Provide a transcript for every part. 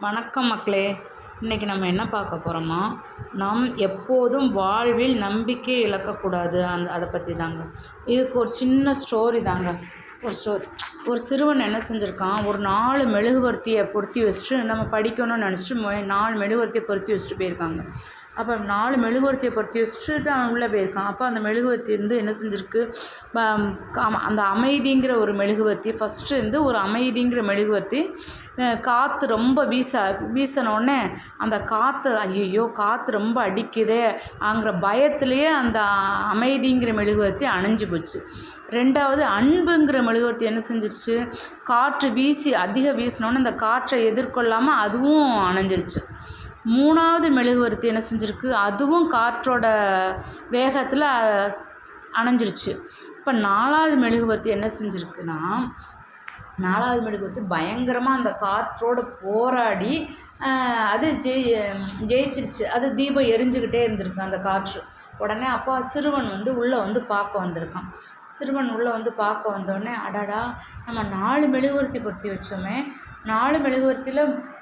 வணக்கம் மக்களே. இன்றைக்கி நம்ம என்ன பார்க்க போகிறோம்னா, நாம் எப்போதும் வாழ்வில் நம்பிக்கை இழக்கக்கூடாது. அதை பற்றி தாங்க. இதுக்கு ஒரு சின்ன ஸ்டோரி தாங்க. ஒரு சிறுவன் என்ன செஞ்சுருக்கான், ஒரு 4 மெழுகுவர்த்தியை பொருத்தி வச்சுட்டு நம்ம படிக்கணும்னு நினச்சிட்டு 4 மெழுகுவர்த்தியை பொருத்தி வச்சுட்டு போயிருக்காங்க. அப்போ 4 மெழுகுவர்த்தியை பொருத்தி வச்சுட்டு அவன் உள்ளே போயிருக்கான். அப்போ அந்த மெழுகுவர்த்தி என்ன செஞ்சுருக்கு, அந்த அமைதிங்கிற ஒரு மெழுகுவர்த்தி ஃபஸ்ட்டு ஒரு அமைதிங்கிற மெழுகுவர்த்தி காற்று ரொம்ப வீசினோடனே அந்த காற்று, ஐயோ காற்று ரொம்ப அடிக்குதே ஆங்கிற பயத்துலேயே அந்த அமைதிங்கிற மெழுகுவர்த்தி அணைஞ்சு போச்சு. 2வது அன்புங்கிற மெழுகுவர்த்தி என்ன செஞ்சிருச்சு, காற்று அதிக வீசினோடனே அந்த காற்றை எதிர்கொள்ளாமல் அதுவும் அணைஞ்சிருச்சு. 3வது மெழுகுவர்த்தி என்ன செஞ்சுருக்கு, அதுவும் காற்றோட வேகத்தில் அணைஞ்சிருச்சு. இப்போ 4வது மெழுகுவர்த்தி என்ன செஞ்சுருக்குன்னா, 4வது மெழுகுவர்த்தி பயங்கரமாக அந்த காற்றோடு போராடி அது ஜெயிச்சிருச்சு. அது தீபம் எரிஞ்சுக்கிட்டே இருந்திருக்கு அந்த காற்று. உடனே அப்பா சிறுவன் உள்ளே பார்க்க வந்திருக்கான். சிறுவன் உள்ளே பார்க்க வந்தோடனே, அடாடா நம்ம 4 மெழுகுவர்த்தி பொருத்தி வச்சோமே, 4 மெழுகுவர்த்தியில்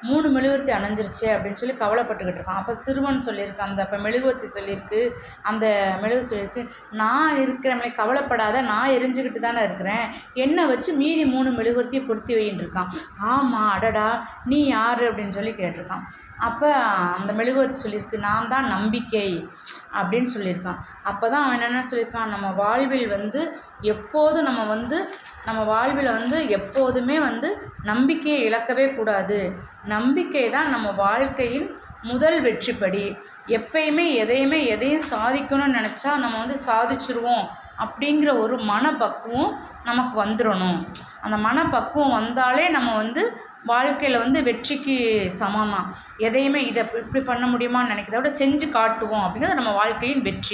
3 மெழுகுவர்த்தி அணைஞ்சிருச்சே அப்படின்னு சொல்லி கவலைப்பட்டுக்கிட்டு இருக்கான். அப்போ சிறுவன் சொல்லியிருக்கான், அப்போ மெழுகுவர்த்தி சொல்லியிருக்கு, அந்த மெழுகு சொல்லியிருக்கு, நான் இருக்கிறவங்களை கவலைப்படாத, நான் எரிஞ்சுக்கிட்டு தானே இருக்கிறேன், என்னை வச்சு மீதி 3 மெழுகுவர்த்தியை பொருத்தி வைன்னு இருக்கான். ஆமாம், அடடா நீ யார் அப்படின்னு சொல்லி கேட்டிருக்கான். அப்போ அந்த மெழுகுவர்த்தி சொல்லியிருக்கு, நான் தான் நம்பிக்கை அப்படின்னு சொல்லியிருக்கான். அப்போ தான் அவன் என்னென்ன சொல்லியிருக்கான், நம்ம வாழ்வில் எப்போதும் நம்ம வாழ்வில் எப்போதுமே நம்பிக்கையை இழக்கவே கூடாது. நம்பிக்கை தான் நம்ம வாழ்க்கையின் முதல் வெற்றிப்படி. எப்பயுமே எதையும் சாதிக்கணும்னு நினச்சா நம்ம சாதிச்சிருவோம் அப்படிங்கிற ஒரு மனப்பக்குவம் நமக்கு வந்துடணும். அந்த மனப்பக்குவம் வந்தாலே நம்ம வாழ்க்கையில் வெற்றிக்கு சமமாக எதையுமே இதை இப்படி பண்ண முடியுமான்னு நினைக்கிறத விட செஞ்சு காட்டுவோம் அப்படிங்கிறது நம்ம வாழ்க்கையின் வெற்றி.